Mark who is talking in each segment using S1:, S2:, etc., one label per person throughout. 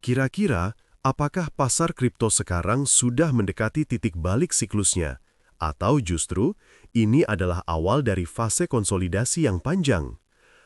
S1: Kira-kira, apakah pasar kripto sekarang sudah mendekati titik balik siklusnya? Atau justru, ini adalah awal dari fase konsolidasi yang panjang?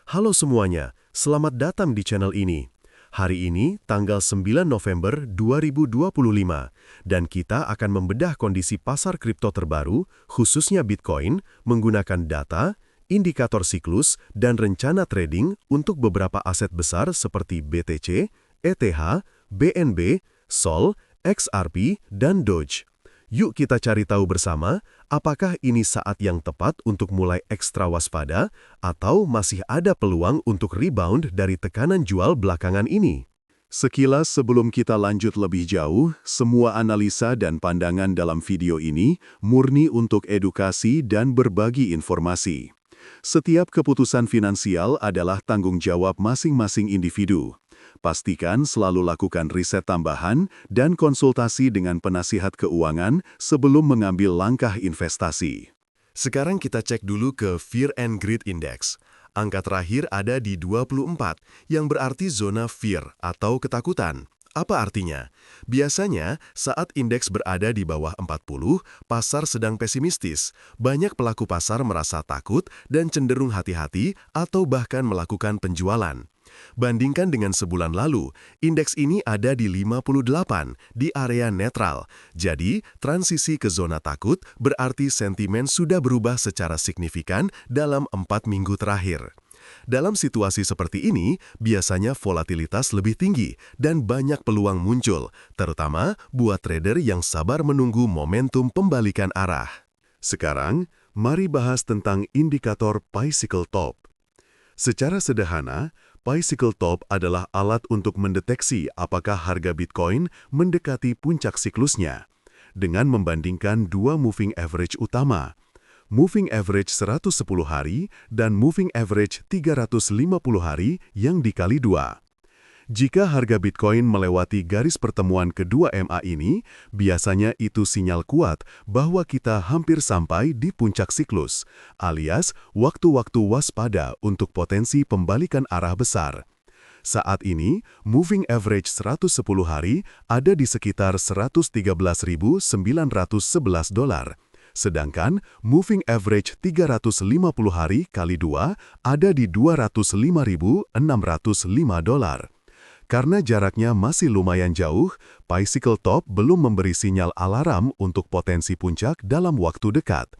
S1: Halo semuanya, selamat datang di channel ini. Hari ini, tanggal 9 November 2025, dan kita akan membedah kondisi pasar kripto terbaru, khususnya Bitcoin, menggunakan data, indikator siklus, dan rencana trading untuk beberapa aset besar seperti BTC, ETH, BNB, SOL, XRP, dan Doge. Yuk kita cari tahu bersama, apakah ini saat yang tepat untuk mulai ekstra waspada, atau masih ada peluang untuk rebound dari tekanan jual belakangan ini? Sekilas sebelum kita lanjut lebih jauh, semua analisa dan pandangan dalam video ini murni untuk edukasi dan berbagi informasi. Setiap keputusan finansial adalah tanggung jawab masing-masing individu. Pastikan selalu lakukan riset tambahan dan konsultasi dengan penasihat keuangan sebelum mengambil langkah investasi. Sekarang kita cek dulu ke Fear and Greed Index. Angka terakhir ada di 24, yang berarti zona fear atau ketakutan. Apa artinya? Biasanya, saat indeks berada di bawah 40, pasar sedang pesimistis. Banyak pelaku pasar merasa takut dan cenderung hati-hati atau bahkan melakukan penjualan. Bandingkan dengan sebulan lalu, indeks ini ada di 58, di area netral. Jadi, transisi ke zona takut berarti sentimen sudah berubah secara signifikan dalam 4 minggu terakhir. Dalam situasi seperti ini, biasanya volatilitas lebih tinggi dan banyak peluang muncul, terutama buat trader yang sabar menunggu momentum pembalikan arah. Sekarang, mari bahas tentang indikator Bicycle Top. Secara sederhana, Bicycle Top adalah alat untuk mendeteksi apakah harga Bitcoin mendekati puncak siklusnya, dengan membandingkan dua moving average utama, moving average 110 hari dan moving average 350 hari yang dikali 2. Jika harga Bitcoin melewati garis pertemuan kedua MA ini, biasanya itu sinyal kuat bahwa kita hampir sampai di puncak siklus, alias waktu-waktu waspada untuk potensi pembalikan arah besar. Saat ini, moving average 110 hari ada di sekitar $113.911. Sedangkan moving average 350 hari kali 2 ada di $205.605. Karena jaraknya masih lumayan jauh, Bicycle Top belum memberi sinyal alarm untuk potensi puncak dalam waktu dekat.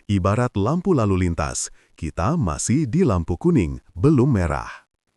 S1: Ibarat lampu lalu lintas, kita masih di lampu kuning, belum merah.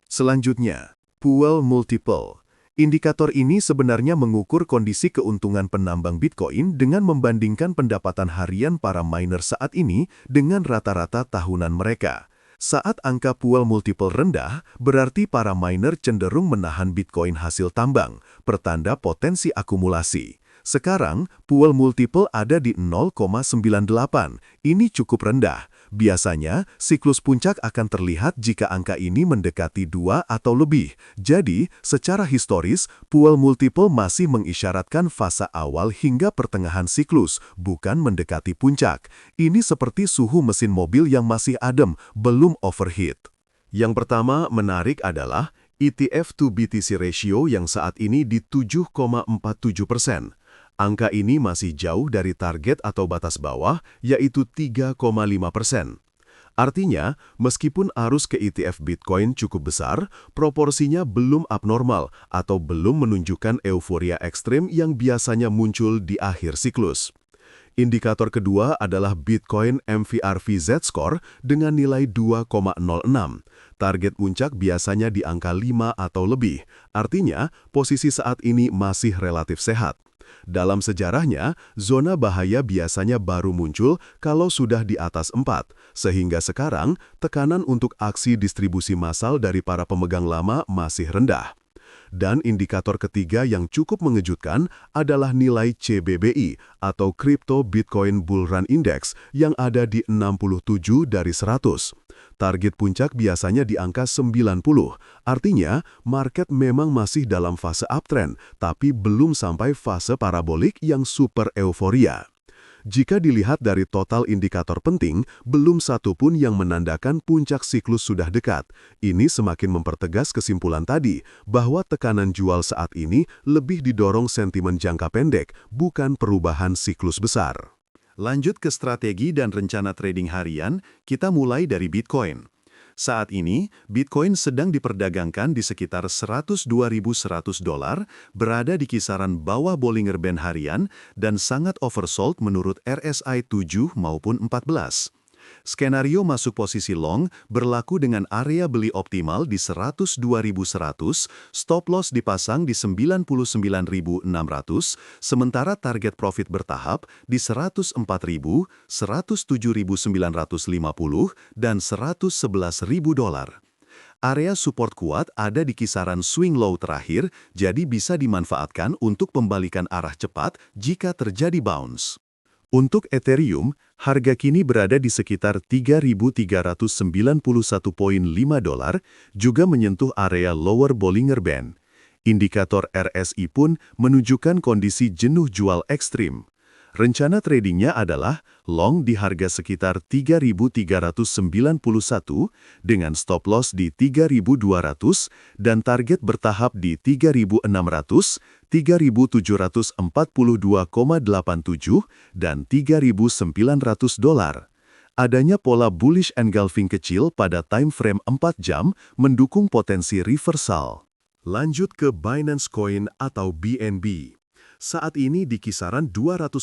S1: Selanjutnya, Puel Multiple. Indikator ini sebenarnya mengukur kondisi keuntungan penambang Bitcoin dengan membandingkan pendapatan harian para miner saat ini dengan rata-rata tahunan mereka. Saat angka Puel Multiple rendah, berarti para miner cenderung menahan Bitcoin hasil tambang, pertanda potensi akumulasi. Sekarang, Puel Multiple ada di 0,98. Ini cukup rendah. Biasanya, siklus puncak akan terlihat jika angka ini mendekati 2 atau lebih. Jadi, secara historis, Puel Multiple masih mengisyaratkan fase awal hingga pertengahan siklus, bukan mendekati puncak. Ini seperti suhu mesin mobil yang masih adem, belum overheat. Yang pertama menarik adalah ETF to BTC ratio yang saat ini di 7,47%. Angka ini masih jauh dari target atau batas bawah, yaitu 3,5%. Artinya, meskipun arus ke ETF Bitcoin cukup besar, proporsinya belum abnormal atau belum menunjukkan euforia ekstrim yang biasanya muncul di akhir siklus. Indikator kedua adalah Bitcoin MVRV Z-Score dengan nilai 2,06. Target puncak biasanya di angka 5 atau lebih, artinya posisi saat ini masih relatif sehat. Dalam sejarahnya, zona bahaya biasanya baru muncul kalau sudah di atas 4, sehingga sekarang tekanan untuk aksi distribusi massal dari para pemegang lama masih rendah. Dan indikator ketiga yang cukup mengejutkan adalah nilai CBBI atau Crypto Bitcoin Bull Run Index yang ada di 67 dari 100. Target puncak biasanya di angka 90, artinya market memang masih dalam fase uptrend, tapi belum sampai fase parabolik yang super euforia. Jika dilihat dari total indikator penting, belum satu pun yang menandakan puncak siklus sudah dekat. Ini semakin mempertegas kesimpulan tadi, bahwa tekanan jual saat ini lebih didorong sentimen jangka pendek, bukan perubahan siklus besar. Lanjut ke strategi dan rencana trading harian, kita mulai dari Bitcoin. Saat ini, Bitcoin sedang diperdagangkan di sekitar $102.100, berada di kisaran bawah Bollinger Band harian dan sangat oversold menurut RSI 7 maupun 14. Skenario masuk posisi long berlaku dengan area beli optimal di 102.100, stop loss dipasang di 99.600, sementara target profit bertahap di 104.000, 107.950, dan $111.000. Area support kuat ada di kisaran swing low terakhir, jadi bisa dimanfaatkan untuk pembalikan arah cepat jika terjadi bounce. Untuk Ethereum, harga kini berada di sekitar $3.391.5, juga menyentuh area lower Bollinger Band. Indikator RSI pun menunjukkan kondisi jenuh jual ekstrim. Rencana tradingnya adalah long di harga sekitar $3.391 dengan stop loss di $3.200 dan target bertahap di $3.600, $3.742,87, dan $3.900. Adanya pola bullish engulfing kecil pada time frame 4 jam mendukung potensi reversal. Lanjut ke Binance Coin atau BNB. Saat ini di kisaran $215,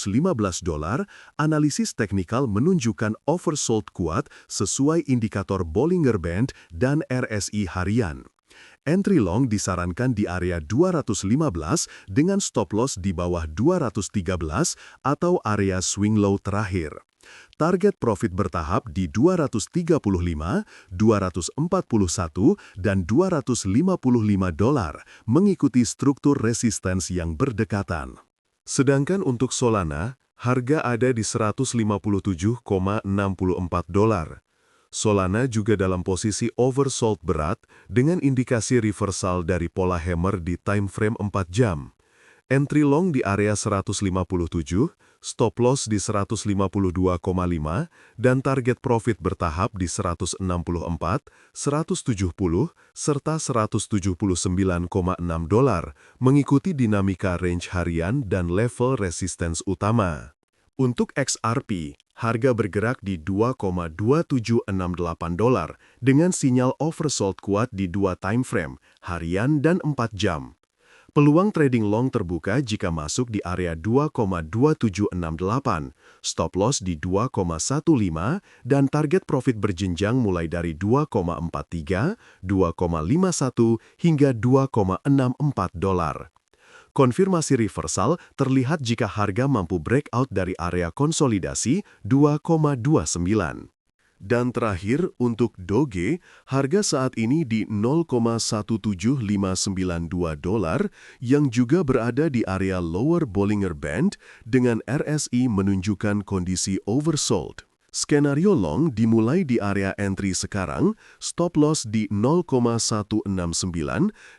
S1: analisis teknikal menunjukkan oversold kuat sesuai indikator Bollinger Band dan RSI harian. Entry long disarankan di area 215 dengan stop loss di bawah 213 atau area swing low terakhir. Target profit bertahap di 235, 241, dan $255, mengikuti struktur resistance yang berdekatan. Sedangkan untuk Solana, harga ada di $157,64. Solana juga dalam posisi oversold berat dengan indikasi reversal dari pola hammer di time frame 4 jam. Entry long di area 157, stop loss di 152,5, dan target profit bertahap di 164, 170, serta $179,6, mengikuti dinamika range harian dan level resistance utama. Untuk XRP, harga bergerak di $2,2768 dengan sinyal oversold kuat di 2 time frame, harian dan 4 jam. Peluang trading long terbuka jika masuk di area 2,2768, stop loss di 2,15, dan target profit berjenjang mulai dari 2,43, 2,51, hingga $2,64. Konfirmasi reversal terlihat jika harga mampu breakout dari area konsolidasi 2,29. Dan terakhir, untuk Doge, harga saat ini di $0,17592 yang juga berada di area lower Bollinger Band dengan RSI menunjukkan kondisi oversold. Skenario long dimulai di area entry sekarang, stop loss di 0,169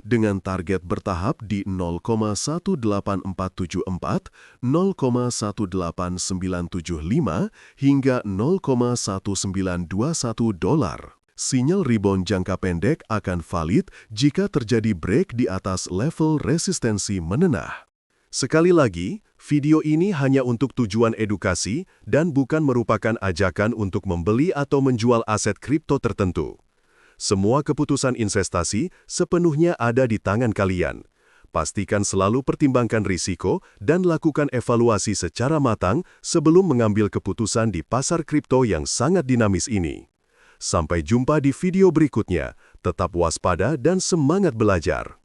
S1: dengan target bertahap di 0,18474, 0,18975, hingga $0,1921. Sinyal rebound jangka pendek akan valid jika terjadi break di atas level resistensi menenah. Sekali lagi, video ini hanya untuk tujuan edukasi dan bukan merupakan ajakan untuk membeli atau menjual aset kripto tertentu. Semua keputusan investasi sepenuhnya ada di tangan kalian. Pastikan selalu pertimbangkan risiko dan lakukan evaluasi secara matang sebelum mengambil keputusan di pasar kripto yang sangat dinamis ini. Sampai jumpa di video berikutnya. Tetap waspada dan semangat belajar.